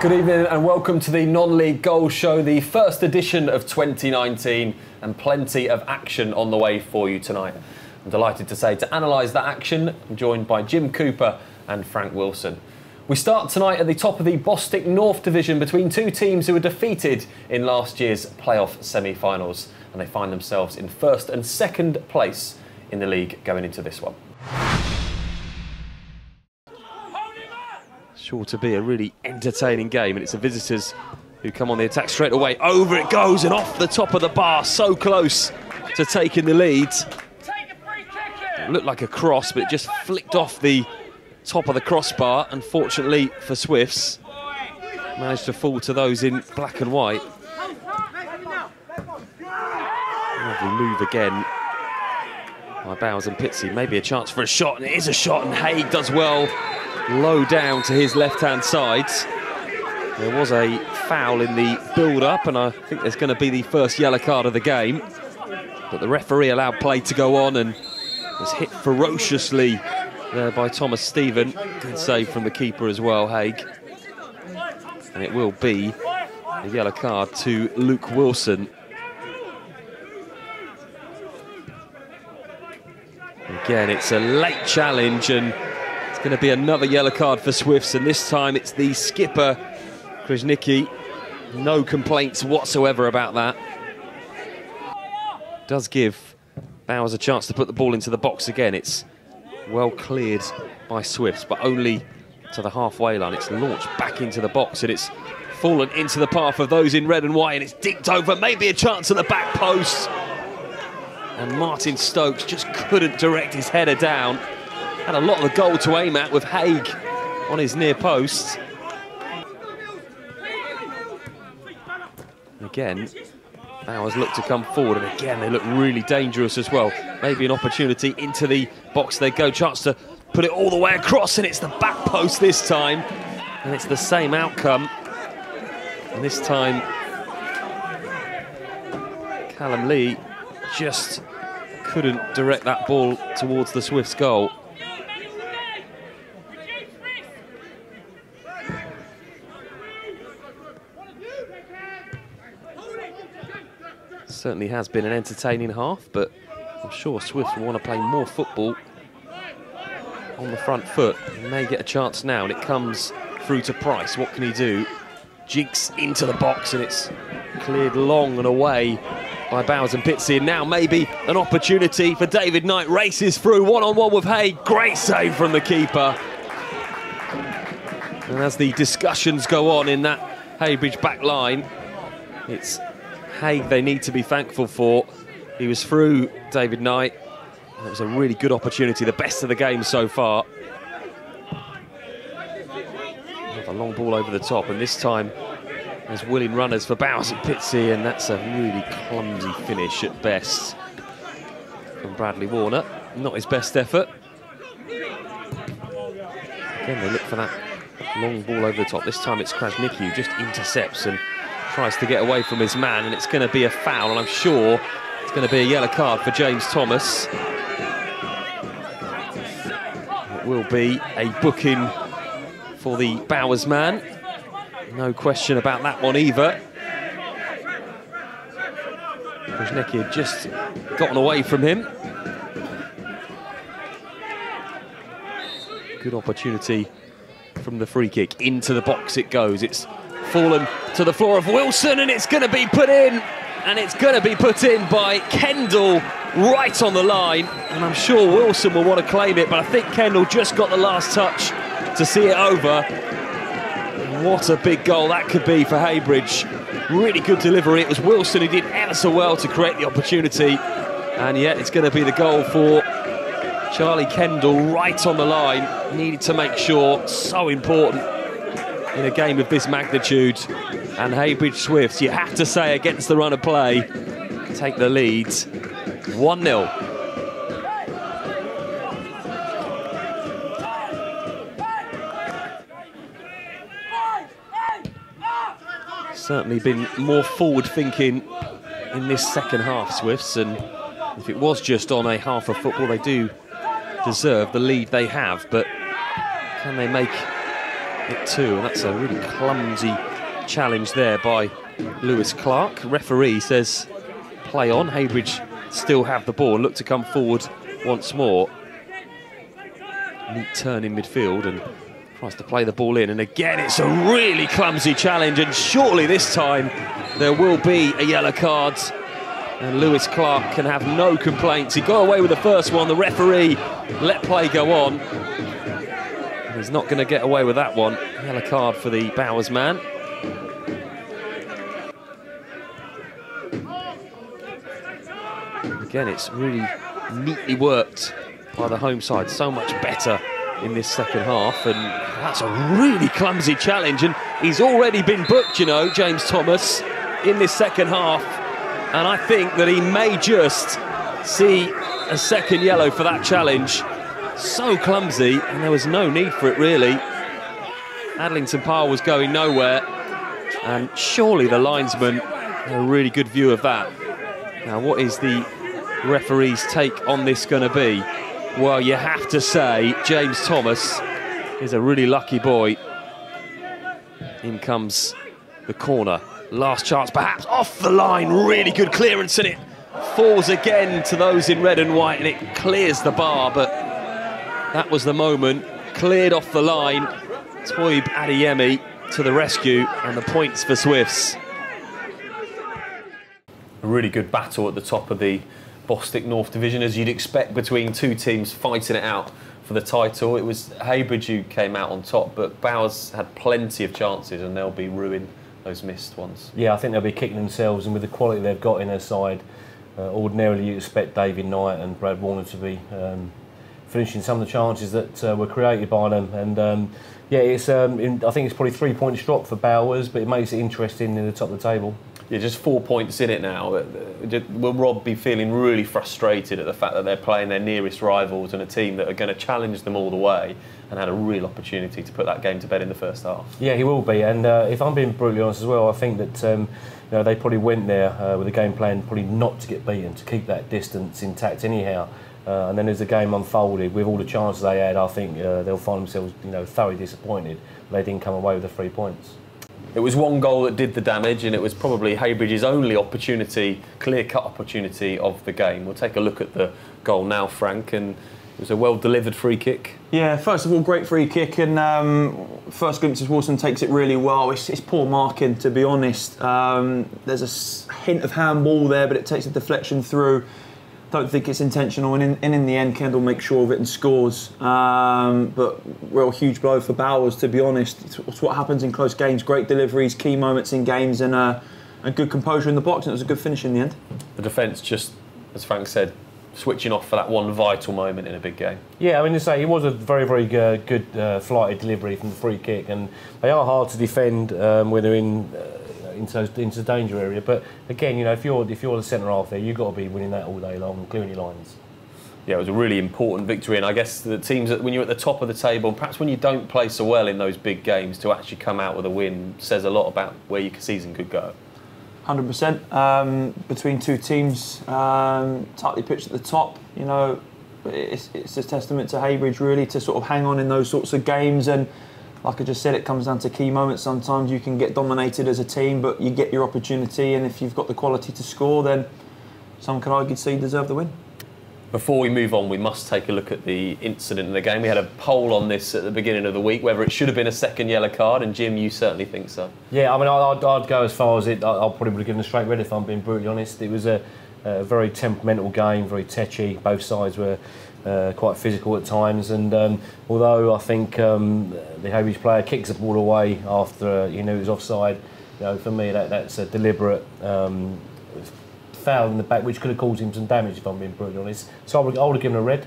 Good evening and welcome to the non-league goal show, the first edition of 2019, and plenty of action on the way for you tonight. I'm delighted to say, to analyse that action, I'm joined by Jim Cooper and Frank Wilson. We start tonight at the top of the Bostic North Division between two teams who were defeated in last year's playoff semi-finals, and they find themselves in first and second place in the league going into this one. Sure to be a really entertaining game, and it's the visitors who come on the attack straight away. Over it goes and off the top of the bar, so close to taking the lead. It looked like a cross, but it just flicked off the top of the crossbar. Unfortunately for Swifts, managed to fall to those in black and white. Lovely move again by Bowers and Pitsy. Maybe a chance for a shot, and it is a shot, and Haig does well. Low down to his left-hand side. There was a foul in the build-up, and I think there's going to be the first yellow card of the game. But the referee allowed play to go on and was hit ferociously there by Thomas Stephen. Good save from the keeper as well, Haig. And it will be a yellow card to Luke Wilson. Again, it's a late challenge, and it's going to be another yellow card for Swifts, and this time it's the skipper, Krasnicki. No complaints whatsoever about that. Does give Bowers a chance to put the ball into the box again. It's well cleared by Swifts, but only to the halfway line. It's launched back into the box, and it's fallen into the path of those in red and white, and it's dinked over. Maybe a chance at the back post. And Martin Stokes just couldn't direct his header down. Had a lot of the goal to aim at with Haig on his near post. Again, Bowers look to come forward, and again they look really dangerous as well. Maybe an opportunity into the box they go. Chance to put it all the way across, and it's the back post this time. And it's the same outcome. And this time, Callum Lee just couldn't direct that ball towards the Swifts goal. Certainly has been an entertaining half, but I'm sure Swifts will want to play more football on the front foot. He may get a chance now, and it comes through to Price. What can he do? Jigs into the box, and it's cleared long and away by Bowers and Pitsy. And now maybe an opportunity for David Knight. Races through one-on-one with Haig. Great save from the keeper. And as the discussions go on in that Haybridge back line, it's Haig they need to be thankful for. He was through David Knight. It was a really good opportunity, the best of the game so far. A long ball over the top, and this time there's willing runners for Bowers and Pitsy, and that's a really clumsy finish at best from Bradley Warner. Not his best effort. Again, they look for that long ball over the top. This time it's Krasnicki who just intercepts and tries to get away from his man, and it's going to be a foul, and I'm sure it's going to be a yellow card for James Thomas. It will be a booking for the Bowers man. No question about that one either. Krasnicki had just gotten away from him. Good opportunity from the free kick. Into the box it goes. It's fallen to the floor of Wilson, and it's going to be put in. And it's going to be put in by Kendall right on the line. And I'm sure Wilson will want to claim it, but I think Kendall just got the last touch to see it over. What a big goal that could be for Haybridge. Really good delivery. It was Wilson who did ever so well to create the opportunity. And yet it's going to be the goal for Charlie Kendall right on the line. Needed to make sure. So important in a game of this magnitude. And Haybridge Swifts, you have to say, against the run of play, take the lead 1-0. Certainly been more forward-thinking in this second half, Swifts, and if it was just on a half of football, they do deserve the lead they have, but can they make it too, and that's a really clumsy challenge there by Lewis Clark. Referee says play on. Haybridge still have the ball and look to come forward once more. Neat turn in midfield and tries to play the ball in, and again it's a really clumsy challenge, and shortly this time there will be a yellow card and Lewis Clark can have no complaints. He got away with the first one, the referee let play go on. He's not going to get away with that one. Yellow card for the Bowers man. Again, it's really neatly worked by the home side. So much better in this second half, and that's a really clumsy challenge, and he's already been booked, you know, James Thomas, in this second half, and I think that he may just see a second yellow for that challenge. So clumsy, and there was no need for it really. Adlington Parr was going nowhere, and surely the linesman had a really good view of that. Now, what is the referee's take on this going to be? Well, you have to say James Thomas is a really lucky boy. In comes the corner. Last chance, perhaps off the line. Really good clearance, and it falls again to those in red and white, and it clears the bar, but that was the moment. Cleared off the line. Toib Adeyemi to the rescue, and the points for Swifts. A really good battle at the top of the Bostic North Division, as you'd expect, between two teams fighting it out for the title. It was Haybridge who came out on top, but Bowers had plenty of chances, and they'll be ruining those missed ones. Yeah, I think they'll be kicking themselves, and with the quality they've got in their side, ordinarily you expect David Knight and Brad Warner to be finishing some of the chances that were created by them. And yeah, it's I think it's probably 3 points drop for Bowers, but it makes it interesting in the top of the table. Yeah, just 4 points in it now. Will Rob be feeling really frustrated at the fact that they're playing their nearest rivals and a team that are going to challenge them all the way, and had a real opportunity to put that game to bed in the first half? Yeah, he will be. And if I'm being brutally honest as well, I think that you know, they probably went there with a game plan probably not to get beaten, to keep that distance intact anyhow. And then as the game unfolded, with all the chances they had, I think they'll find themselves, you know, thoroughly disappointed they didn't come away with the 3 points. It was one goal that did the damage, and it was probably Haybridge's only opportunity, clear-cut opportunity of the game. We'll take a look at the goal now, Frank, and it was a well-delivered free kick. Yeah, first of all, great free kick, and first glimpses, Wilson takes it really well. It's poor marking, to be honest. There's a hint of handball there, but it takes a deflection through. Don't think it's intentional, and in the end, Kendall makes sure of it and scores. But real huge blow for Bowers, to be honest. It's what happens in close games. Great deliveries, key moments in games, and a good composure in the box, and it was a good finish in the end. The defence just, as Frank said, switching off for that one vital moment in a big game. Yeah, I mean, to say it was a very, very good flighted delivery from the free kick, and they are hard to defend when they're into the danger area. But again, you know, if you're the centre half there, you've got to be winning that all day long and clearing your lines. Yeah, it was a really important victory, and I guess the teams that, when you're at the top of the table, and perhaps when you don't play so well in those big games, to actually come out with a win says a lot about where your season could go. 100%. Between two teams, tightly pitched at the top. You know, it's a testament to Haybridge really to sort of hang on in those sorts of games, and like I just said, it comes down to key moments. Sometimes you can get dominated as a team, but you get your opportunity, and if you've got the quality to score, then some could argue you deserve the win. Before we move on, we must take a look at the incident in the game. We had a poll on this at the beginning of the week, whether it should have been a second yellow card, and Jim, you certainly think so. Yeah, I mean, I'd go as far as it. I probably would have given a straight red if I'm being brutally honest. It was a very temperamental game, very tetchy. Both sides were quite physical at times, and although I think the Haybridge player kicks the ball away after he knew it was offside, you know, for me that's a deliberate foul in the back, which could have caused him some damage, if I'm being brutally honest. So I would have given a red.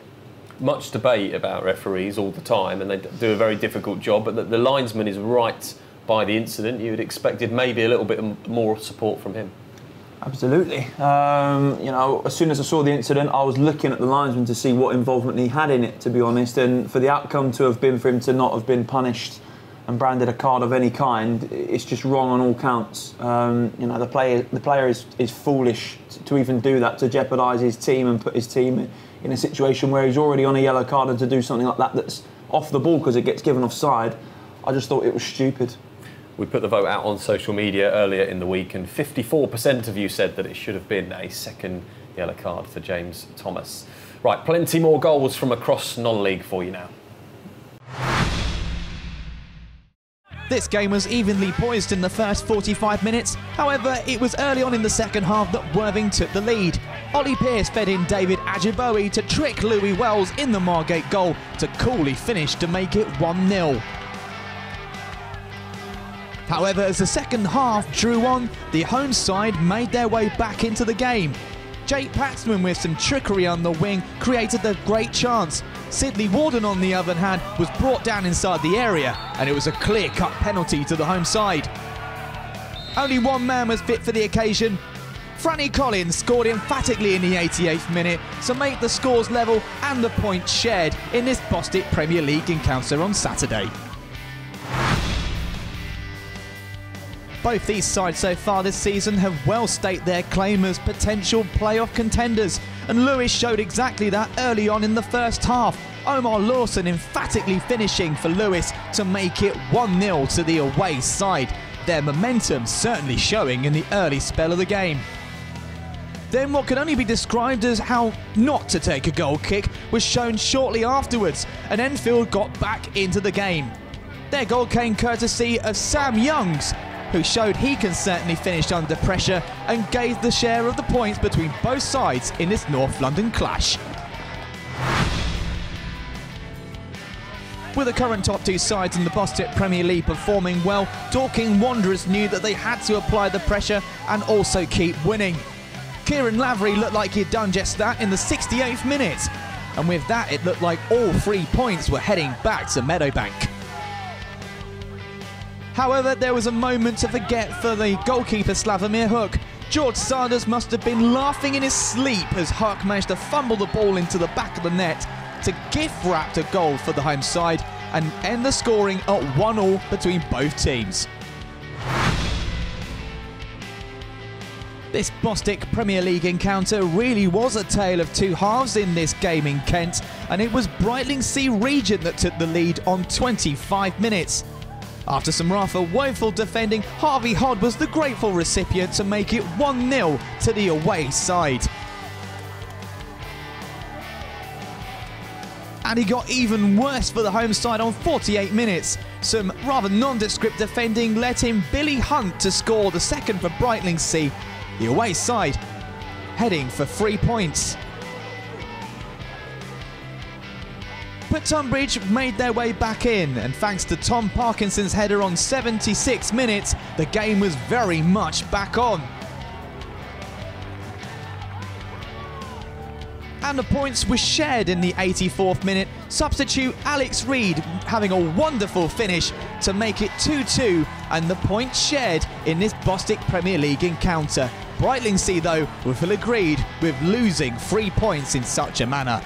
Much debate about referees all the time, and they do a very difficult job, but the linesman is right by the incident. You would have expected maybe a little bit more support from him. Absolutely. You know, as soon as I saw the incident, I was looking at the linesman to see what involvement he had in it, to be honest, and for the outcome to have been for him to not have been punished and branded a card of any kind, it's just wrong on all counts. You know, the player is foolish to even do that, to jeopardise his team and put his team in a situation where he's already on a yellow card, and to do something like that that's off the ball because it gets given offside. I just thought it was stupid. We put the vote out on social media earlier in the week, and 54% of you said that it should have been a second yellow card for James Thomas. Right, plenty more goals from across non-league for you now. This game was evenly poised in the first 45 minutes. However, it was early on in the second half that Worthing took the lead. Ollie Pearce fed in David Ajiboye to trick Louis Wells in the Margate goal to coolly finish to make it 1-0. However, as the second half drew on, the home side made their way back into the game. Jake Paxman, with some trickery on the wing, created a great chance. Sidley Warden, on the other hand, was brought down inside the area, and it was a clear-cut penalty to the home side. Only one man was fit for the occasion. Franny Collins scored emphatically in the 88th minute to make the scores level and the points shared in this Bostic Premier League encounter on Saturday. Both these sides so far this season have well staked their claim as potential playoff contenders, and Lewis showed exactly that early on in the first half. Omar Lawson emphatically finishing for Lewis to make it 1-0 to the away side, their momentum certainly showing in the early spell of the game. Then what can only be described as how not to take a goal kick was shown shortly afterwards, and Enfield got back into the game. Their goal came courtesy of Sam Youngs, who showed he can certainly finish under pressure and gave the share of the points between both sides in this North London clash. With the current top two sides in the Bostic Premier League performing well, Dorking Wanderers knew that they had to apply the pressure and also keep winning. Kieran Lavery looked like he'd done just that in the 68th minute, and with that it looked like all 3 points were heading back to Meadowbank. However, there was a moment to forget for the goalkeeper Slavomir Hook. George Sanders must have been laughing in his sleep as Hook managed to fumble the ball into the back of the net to gift-wrap a goal for the home side and end the scoring at 1-1 between both teams. This Bostic Premier League encounter really was a tale of two halves in this game in Kent, and it was Brightlingsea Regent that took the lead on 25 minutes. After some rather woeful defending, Harvey Hodd was the grateful recipient to make it 1-0 to the away side. And it got even worse for the home side on 48 minutes. Some rather nondescript defending let in Billy Hunt to score the second for Brightlingsea. The away side heading for 3 points. But Tunbridge made their way back in, and thanks to Tom Parkinson's header on 76 minutes, the game was very much back on. And the points were shared in the 84th minute, substitute Alex Reid having a wonderful finish to make it 2-2, and the points shared in this Bostic Premier League encounter. Brightlingsea, though, will feel agreed with losing 3 points in such a manner.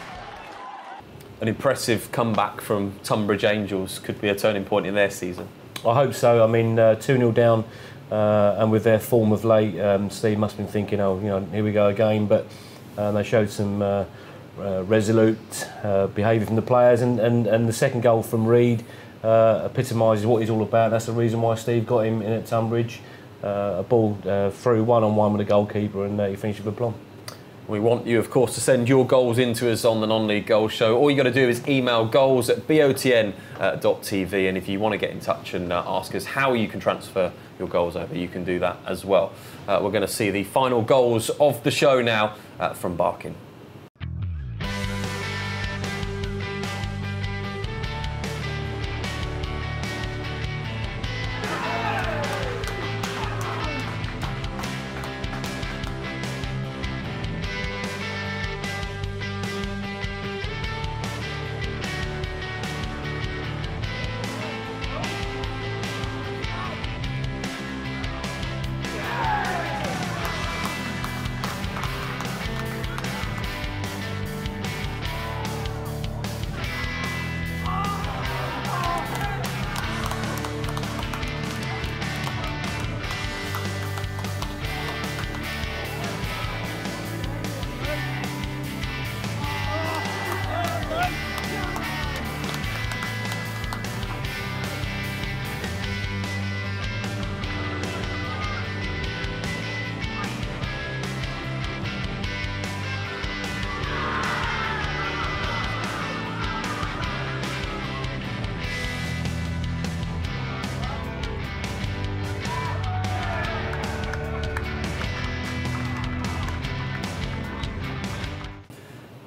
An impressive comeback from Tunbridge Angels could be a turning point in their season. I hope so. I mean, 2-0 down, and with their form of late, Steve must have been thinking, oh, you know, here we go again. But they showed some resolute behaviour from the players, and the second goal from Reid epitomises what he's all about. That's the reason why Steve got him in at Tunbridge. A ball through one-on-one with the goalkeeper, and he finished with a plum. We want you, of course, to send your goals in to us on the Non-League Goals Show. All you got to do is email goals@botn.tv, and if you want to get in touch and ask us how you can transfer your goals over, you can do that as well. We're going to see the final goals of the show now from Barking.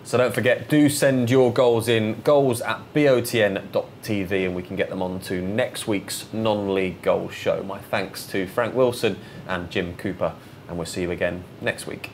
So don't forget, do send your goals in, goals@botn.tv, and we can get them on to next week's non-league goals show. My thanks to Frank Wilson and Jim Cooper, and we'll see you again next week.